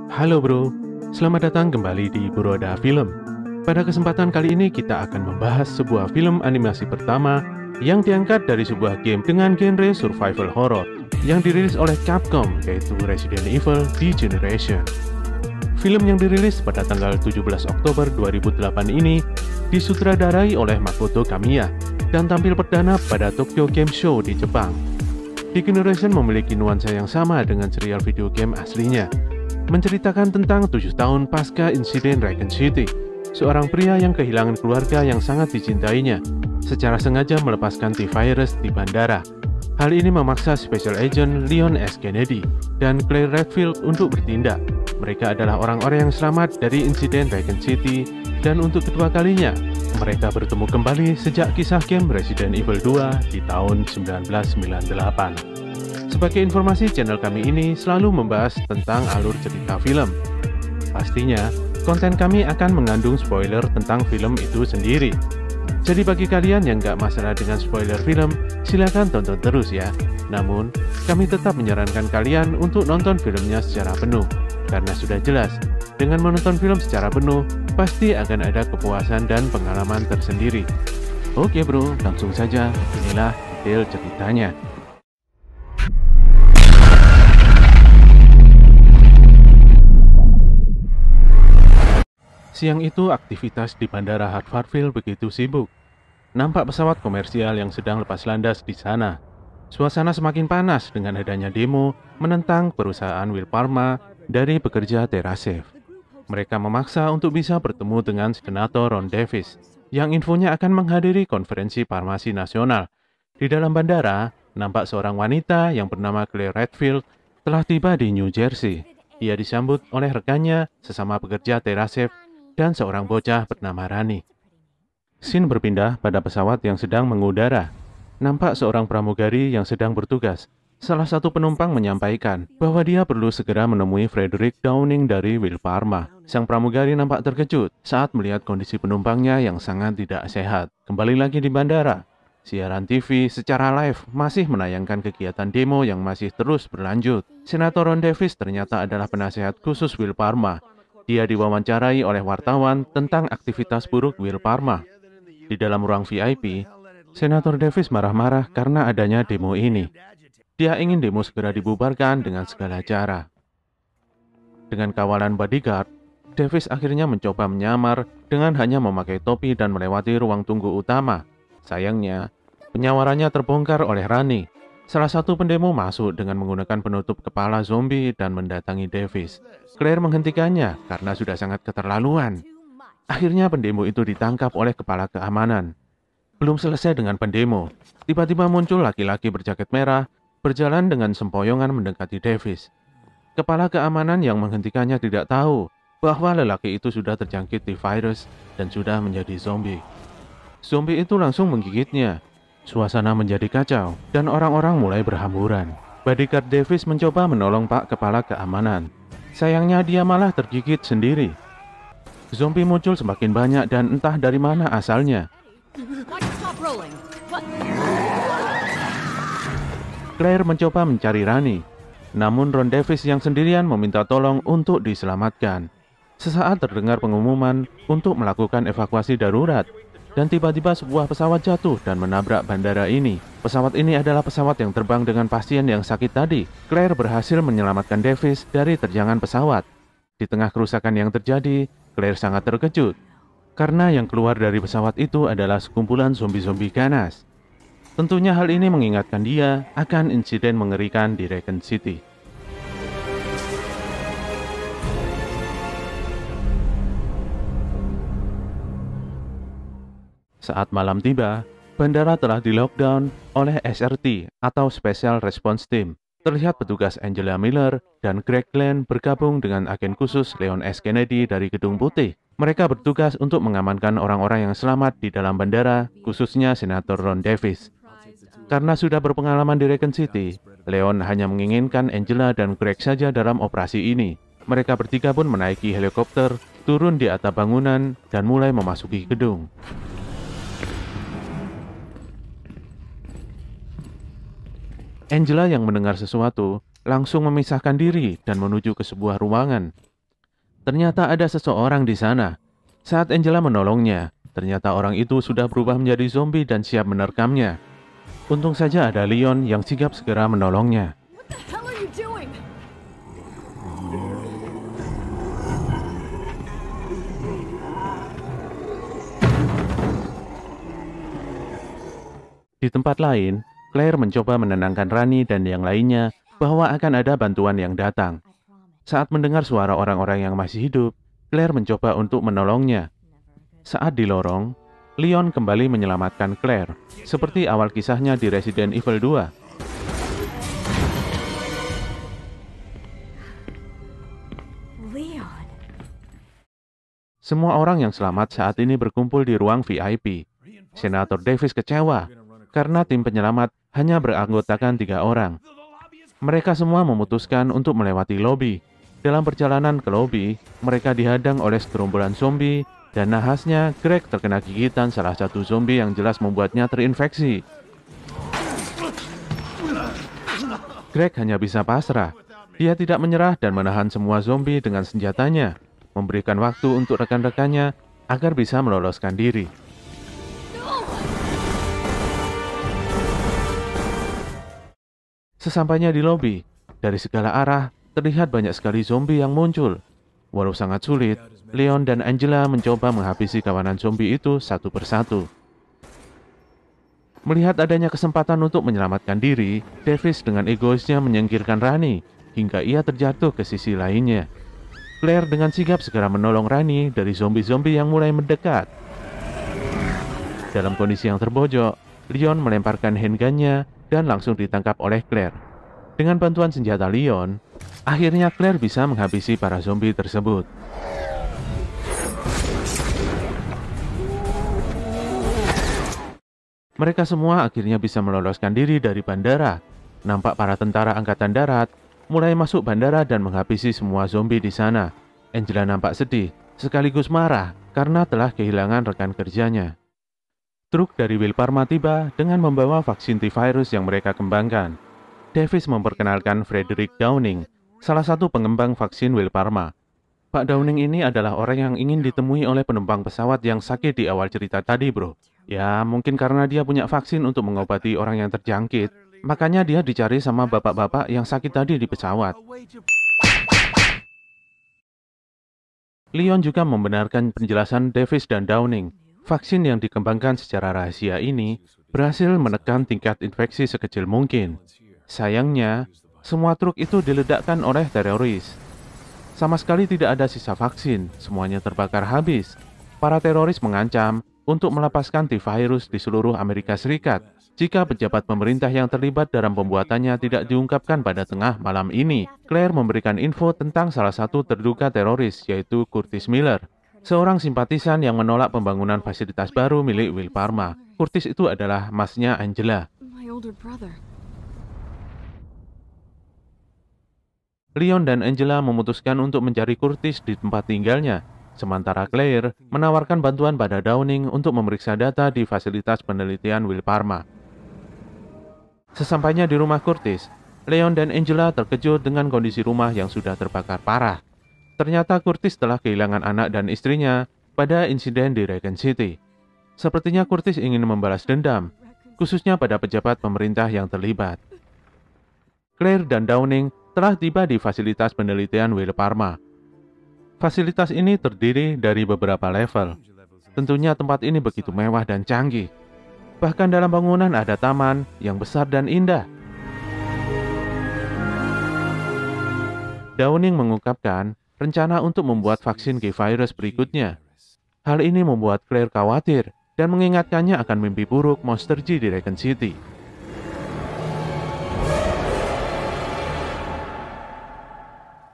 Halo bro, selamat datang kembali di Buroda Film. Pada kesempatan kali ini kita akan membahas sebuah film animasi pertama yang diangkat dari sebuah game dengan genre survival horror yang dirilis oleh Capcom, yaitu Resident Evil D-Generation. Film yang dirilis pada tanggal 17 Oktober 2008 ini disutradarai oleh Makoto Kamiya dan tampil perdana pada Tokyo Game Show di Jepang. D-Generation memiliki nuansa yang sama dengan serial video game aslinya, menceritakan tentang 7 tahun pasca insiden Raccoon City. Seorang pria yang kehilangan keluarga yang sangat dicintainya secara sengaja melepaskan T-Virus di bandara. Hal ini memaksa Special Agent Leon S. Kennedy dan Claire Redfield untuk bertindak. Mereka adalah orang-orang yang selamat dari insiden Raccoon City, dan untuk kedua kalinya mereka bertemu kembali sejak kisah game Resident Evil 2 di tahun 1998. Sebagai informasi, channel kami ini selalu membahas tentang alur cerita film. Pastinya, konten kami akan mengandung spoiler tentang film itu sendiri. Jadi bagi kalian yang nggak masalah dengan spoiler film, silakan tonton terus ya. Namun, kami tetap menyarankan kalian untuk nonton filmnya secara penuh, karena sudah jelas, dengan menonton film secara penuh, pasti akan ada kepuasan dan pengalaman tersendiri. Oke bro, langsung saja, inilah detail ceritanya. Siang itu aktivitas di Bandara Hartsfield begitu sibuk. Nampak pesawat komersial yang sedang lepas landas di sana. Suasana semakin panas dengan adanya demo menentang perusahaan Wilpharma dari pekerja TerraSafe. Mereka memaksa untuk bisa bertemu dengan Senator Ron Davis yang infonya akan menghadiri konferensi farmasi nasional. Di dalam bandara, nampak seorang wanita yang bernama Claire Redfield telah tiba di New Jersey. Ia disambut oleh rekannya sesama pekerja TerraSafe dan seorang bocah bernama Rani. Scene berpindah pada pesawat yang sedang mengudara. Nampak seorang pramugari yang sedang bertugas. Salah satu penumpang menyampaikan bahwa dia perlu segera menemui Frederick Downing dari Wilpharma. Sang pramugari nampak terkejut saat melihat kondisi penumpangnya yang sangat tidak sehat. Kembali lagi di bandara, siaran TV secara live masih menayangkan kegiatan demo yang masih terus berlanjut. Senator Ron Davis ternyata adalah penasehat khusus Wilpharma. Dia diwawancarai oleh wartawan tentang aktivitas buruk Wilpharma. Di dalam ruang VIP, Senator Davis marah-marah karena adanya demo ini. Dia ingin demo segera dibubarkan dengan segala cara. Dengan kawalan bodyguard, Davis akhirnya mencoba menyamar dengan hanya memakai topi dan melewati ruang tunggu utama. Sayangnya, penyawarannya terbongkar oleh Rani. Salah satu pendemo masuk dengan menggunakan penutup kepala zombie dan mendatangi Davis. Claire menghentikannya karena sudah sangat keterlaluan. Akhirnya pendemo itu ditangkap oleh kepala keamanan. Belum selesai dengan pendemo, tiba-tiba muncul laki-laki berjaket merah berjalan dengan sempoyongan mendekati Davis. Kepala keamanan yang menghentikannya tidak tahu bahwa lelaki itu sudah terjangkit T-Virus dan sudah menjadi zombie. Zombie itu langsung menggigitnya. Suasana menjadi kacau dan orang-orang mulai berhamburan. Bodyguard Davis mencoba menolong Pak Kepala Keamanan. Sayangnya dia malah tergigit sendiri. Zombie muncul semakin banyak dan entah dari mana asalnya. Claire mencoba mencari Rani, namun Ron Davis yang sendirian meminta tolong untuk diselamatkan. Sesaat terdengar pengumuman untuk melakukan evakuasi darurat, dan tiba-tiba sebuah pesawat jatuh dan menabrak bandara ini. Pesawat ini adalah pesawat yang terbang dengan pasien yang sakit tadi. Claire berhasil menyelamatkan Davis dari terjangan pesawat. Di tengah kerusakan yang terjadi, Claire sangat terkejut, karena yang keluar dari pesawat itu adalah sekumpulan zombie-zombie ganas. Tentunya hal ini mengingatkan dia akan insiden mengerikan di Raccoon City. Saat malam tiba, bandara telah di-lockdown oleh SRT atau Special Response Team. Terlihat petugas Angela Miller dan Greg Glenn bergabung dengan agen khusus Leon S. Kennedy dari Gedung Putih. Mereka bertugas untuk mengamankan orang-orang yang selamat di dalam bandara, khususnya Senator Ron Davis. Karena sudah berpengalaman di Raccoon City, Leon hanya menginginkan Angela dan Greg saja dalam operasi ini. Mereka bertiga pun menaiki helikopter, turun di atap bangunan, dan mulai memasuki gedung. Angela yang mendengar sesuatu langsung memisahkan diri dan menuju ke sebuah ruangan. Ternyata ada seseorang di sana. Saat Angela menolongnya, ternyata orang itu sudah berubah menjadi zombie dan siap menerkamnya. Untung saja ada Leon yang sigap segera menolongnya. What the hell are you doing? Di tempat lain, Claire mencoba menenangkan Rani dan yang lainnya bahwa akan ada bantuan yang datang. Saat mendengar suara orang-orang yang masih hidup, Claire mencoba untuk menolongnya. Saat di lorong, Leon kembali menyelamatkan Claire, seperti awal kisahnya di Resident Evil 2. Leon. Semua orang yang selamat saat ini berkumpul di ruang VIP. Senator Davis kecewa karena tim penyelamat hanya beranggotakan 3 orang. Mereka semua memutuskan untuk melewati lobi. Dalam perjalanan ke lobi, mereka dihadang oleh segerombolan zombie dan nahasnya Greg terkena gigitan salah satu zombie yang jelas membuatnya terinfeksi. Greg hanya bisa pasrah. Dia tidak menyerah dan menahan semua zombie dengan senjatanya, memberikan waktu untuk rekan-rekannya agar bisa meloloskan diri. Sesampainya di lobi, dari segala arah terlihat banyak sekali zombie yang muncul. Walau sangat sulit, Leon dan Angela mencoba menghabisi kawanan zombie itu satu persatu. Melihat adanya kesempatan untuk menyelamatkan diri, Davis dengan egoisnya menyingkirkan Rani hingga ia terjatuh ke sisi lainnya. Claire dengan sigap segera menolong Rani dari zombie-zombie yang mulai mendekat. Dalam kondisi yang terbojok, Leon melemparkan handgun-nya dan langsung ditangkap oleh Claire. Dengan bantuan senjata Leon, akhirnya Claire bisa menghabisi para zombie tersebut. Mereka semua akhirnya bisa meloloskan diri dari bandara. Nampak para tentara angkatan darat mulai masuk bandara dan menghabisi semua zombie di sana. Angela nampak sedih, sekaligus marah karena telah kehilangan rekan kerjanya. Truk dari Will Parma tiba dengan membawa vaksin T-virus yang mereka kembangkan. Davis memperkenalkan Frederick Downing, salah satu pengembang vaksin Will Parma. Pak Downing ini adalah orang yang ingin ditemui oleh penumpang pesawat yang sakit di awal cerita tadi, bro. Ya, mungkin karena dia punya vaksin untuk mengobati orang yang terjangkit, makanya dia dicari sama bapak-bapak yang sakit tadi di pesawat. Leon juga membenarkan penjelasan Davis dan Downing. Vaksin yang dikembangkan secara rahasia ini berhasil menekan tingkat infeksi sekecil mungkin. Sayangnya, semua truk itu diledakkan oleh teroris. Sama sekali tidak ada sisa vaksin, semuanya terbakar habis. Para teroris mengancam untuk melepaskan T-virus di seluruh Amerika Serikat jika pejabat pemerintah yang terlibat dalam pembuatannya tidak diungkapkan pada tengah malam ini. Claire memberikan info tentang salah satu terduga teroris, yaitu Curtis Miller, seorang simpatisan yang menolak pembangunan fasilitas baru milik Will Parma. Curtis itu adalah masnya Angela. My older brother. Leon dan Angela memutuskan untuk mencari Curtis di tempat tinggalnya, sementara Claire menawarkan bantuan pada Downing untuk memeriksa data di fasilitas penelitian Will Parma. Sesampainya di rumah Curtis, Leon dan Angela terkejut dengan kondisi rumah yang sudah terbakar parah. Ternyata Curtis telah kehilangan anak dan istrinya pada insiden di Raccoon City. Sepertinya Curtis ingin membalas dendam, khususnya pada pejabat pemerintah yang terlibat. Claire dan Downing telah tiba di fasilitas penelitian Will Parma. Fasilitas ini terdiri dari beberapa level. Tentunya tempat ini begitu mewah dan canggih. Bahkan dalam bangunan ada taman yang besar dan indah. Downing mengungkapkan rencana untuk membuat vaksin G-Virus berikutnya. Hal ini membuat Claire khawatir dan mengingatkannya akan mimpi buruk Monster G di Raccoon City.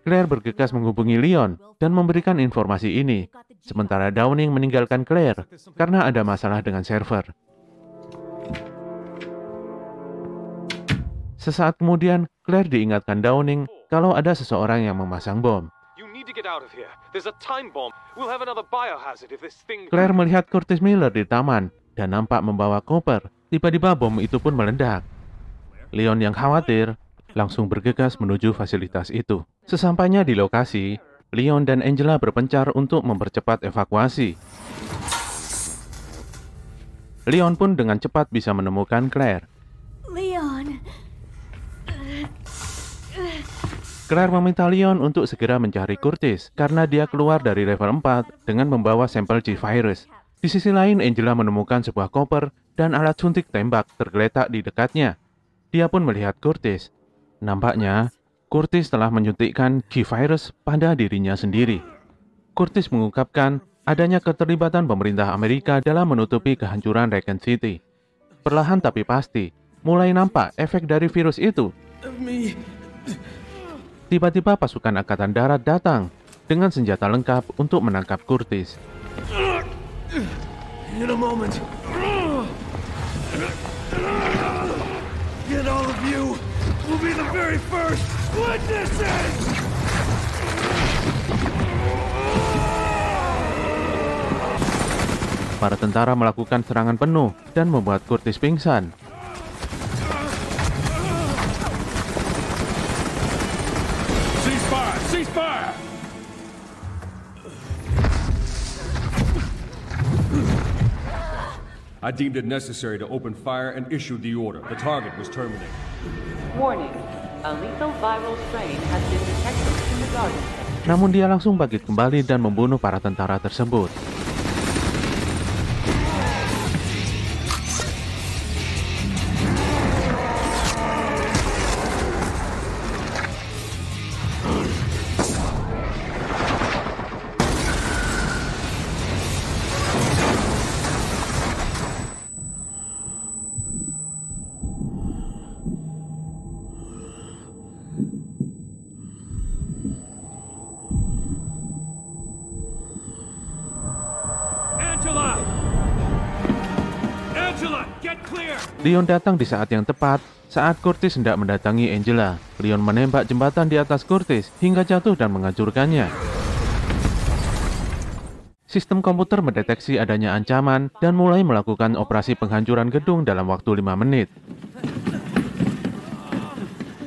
Claire bergegas menghubungi Leon dan memberikan informasi ini, sementara Downing meninggalkan Claire karena ada masalah dengan server. Sesaat kemudian, Claire diingatkan Downing kalau ada seseorang yang memasang bom. Claire melihat Curtis Miller di taman dan nampak membawa koper. Tiba-tiba bom itu pun meledak. Leon yang khawatir langsung bergegas menuju fasilitas itu. Sesampainya di lokasi, Leon dan Angela berpencar untuk mempercepat evakuasi. Leon pun dengan cepat bisa menemukan Claire. Leon. Claire meminta Leon untuk segera mencari Curtis karena dia keluar dari level 4 dengan membawa sampel G-Virus. Di sisi lain, Angela menemukan sebuah koper dan alat suntik tembak tergeletak di dekatnya. Dia pun melihat Curtis. Nampaknya, Curtis telah menyuntikkan G-Virus pada dirinya sendiri. Curtis mengungkapkan adanya keterlibatan pemerintah Amerika dalam menutupi kehancuran Raccoon City. Perlahan tapi pasti, mulai nampak efek dari virus itu. Tiba-tiba pasukan Angkatan Darat datang dengan senjata lengkap untuk menangkap Curtis. In a moment. Get all of you. We'll be the very first witnesses. Para tentara melakukan serangan penuh dan membuat Curtis pingsan. Ceasefire! Ceasefire! I deemed it necessary to open fire and issued the order. The target was terminated. Warning, a lethal viral strain has been detected in the garden. Namun dia langsung bangkit kembali dan membunuh para tentara tersebut. Angela! Angela, get clear! Leon datang di saat yang tepat saat Curtis hendak mendatangi Angela. Leon menembak jembatan di atas Curtis hingga jatuh dan menghancurkannya. Sistem komputer mendeteksi adanya ancaman dan mulai melakukan operasi penghancuran gedung dalam waktu 5 menit.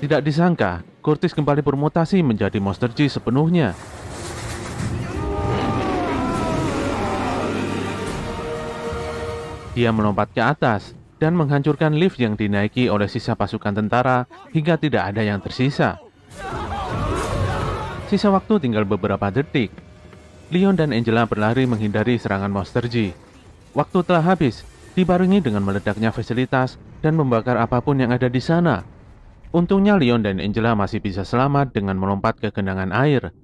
Tidak disangka, Curtis kembali bermutasi menjadi Monster G sepenuhnya. Dia melompat ke atas dan menghancurkan lift yang dinaiki oleh sisa pasukan tentara hingga tidak ada yang tersisa. Sisa waktu tinggal beberapa detik. Leon dan Angela berlari menghindari serangan Monster G. Waktu telah habis, dibarengi dengan meledaknya fasilitas dan membakar apapun yang ada di sana. Untungnya Leon dan Angela masih bisa selamat dengan melompat ke genangan air.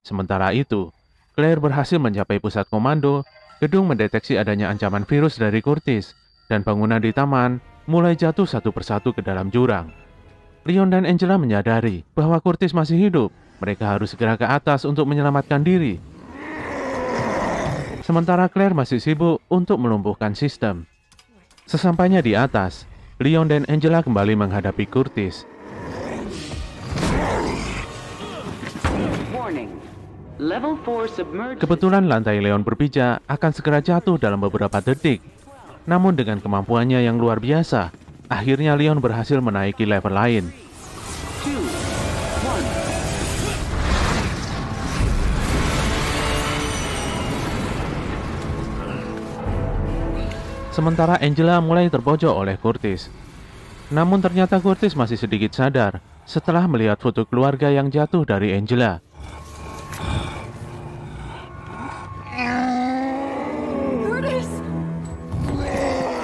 Sementara itu, Claire berhasil mencapai pusat komando. Gedung mendeteksi adanya ancaman virus dari Curtis, dan bangunan di taman mulai jatuh satu persatu ke dalam jurang. Leon dan Angela menyadari bahwa Curtis masih hidup. Mereka harus segera ke atas untuk menyelamatkan diri. Sementara Claire masih sibuk untuk melumpuhkan sistem. Sesampainya di atas, Leon dan Angela kembali menghadapi Curtis. Warning, level 4 submerged. Kebetulan lantai Leon berpijak akan segera jatuh dalam beberapa detik. Namun dengan kemampuannya yang luar biasa, akhirnya Leon berhasil menaiki level lain. 2, 1. Sementara Angela mulai terpojok oleh Curtis. Namun ternyata Curtis masih sedikit sadar setelah melihat foto keluarga yang jatuh dari Angela. Curtis!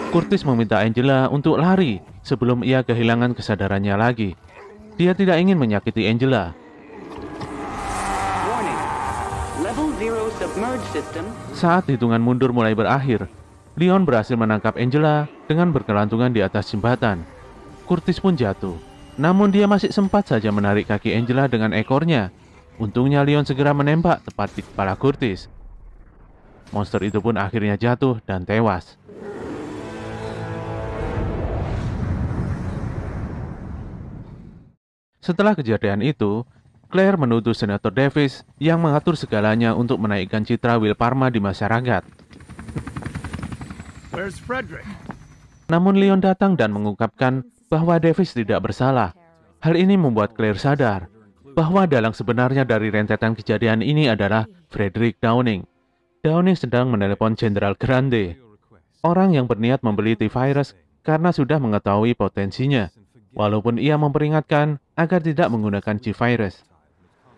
Curtis meminta Angela untuk lari sebelum ia kehilangan kesadarannya lagi. Dia tidak ingin menyakiti Angela. Warning, level 0 submerged system. Saat hitungan mundur mulai berakhir, Leon berhasil menangkap Angela dengan berkelantungan di atas jembatan. Curtis pun jatuh, namun dia masih sempat saja menarik kaki Angela dengan ekornya. Untungnya Leon segera menembak tepat di kepala Curtis. Monster itu pun akhirnya jatuh dan tewas. Setelah kejadian itu, Claire menuduh Senator Davis yang mengatur segalanya untuk menaikkan citra Will Parma di masyarakat. Where's Frederick? Namun Leon datang dan mengungkapkan bahwa Davis tidak bersalah. Hal ini membuat Claire sadar bahwa dalang sebenarnya dari rentetan kejadian ini adalah Frederick Downing. Downing sedang menelepon Jenderal Grande, orang yang berniat membeli T-Virus karena sudah mengetahui potensinya, walaupun ia memperingatkan agar tidak menggunakan G-Virus.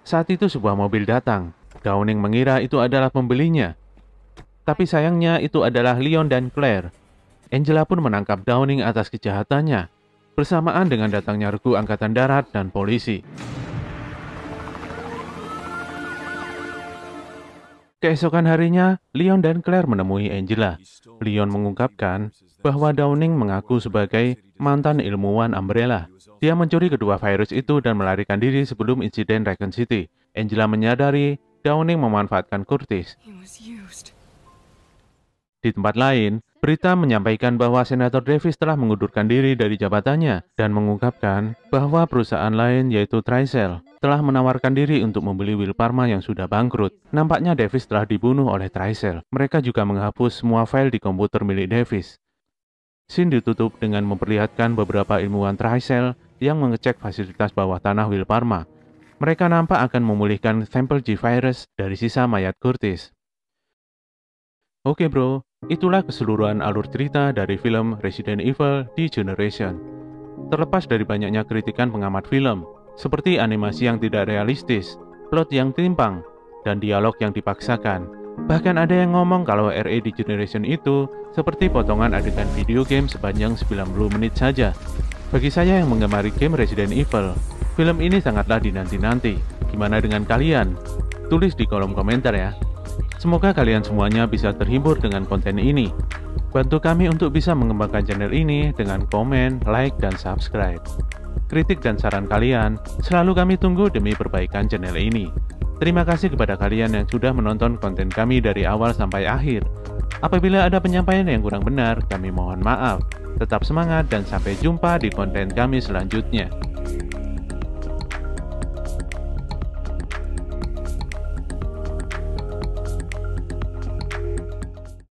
Saat itu sebuah mobil datang. Downing mengira itu adalah pembelinya. Tapi sayangnya itu adalah Leon dan Claire. Angela pun menangkap Downing atas kejahatannya, bersamaan dengan datangnya regu Angkatan Darat dan polisi. Keesokan harinya, Leon dan Claire menemui Angela. Leon mengungkapkan bahwa Downing mengaku sebagai mantan ilmuwan Umbrella. Dia mencuri kedua virus itu dan melarikan diri sebelum insiden Raccoon City. Angela menyadari Downing memanfaatkan Curtis. Di tempat lain, berita menyampaikan bahwa Senator Davis telah mengundurkan diri dari jabatannya dan mengungkapkan bahwa perusahaan lain yaitu Tricell telah menawarkan diri untuk membeli Will Parma yang sudah bangkrut. Nampaknya Davis telah dibunuh oleh Tricell. Mereka juga menghapus semua file di komputer milik Davis. Scene ditutup dengan memperlihatkan beberapa ilmuwan Tricell yang mengecek fasilitas bawah tanah Will Parma. Mereka nampak akan memulihkan sampel G-Virus dari sisa mayat Curtis. Oke bro, itulah keseluruhan alur cerita dari film Resident Evil D-Generation. Terlepas dari banyaknya kritikan pengamat film, seperti animasi yang tidak realistis, plot yang timpang, dan dialog yang dipaksakan. Bahkan ada yang ngomong kalau RE D-Generation itu seperti potongan adegan video game sepanjang 90 menit saja. Bagi saya yang menggemari game Resident Evil, film ini sangatlah dinanti-nanti. Gimana dengan kalian? Tulis di kolom komentar ya. Semoga kalian semuanya bisa terhibur dengan konten ini. Bantu kami untuk bisa mengembangkan channel ini dengan komen, like, dan subscribe. Kritik dan saran kalian selalu kami tunggu demi perbaikan channel ini. Terima kasih kepada kalian yang sudah menonton konten kami dari awal sampai akhir. Apabila ada penyampaian yang kurang benar, kami mohon maaf. Tetap semangat dan sampai jumpa di konten kami selanjutnya.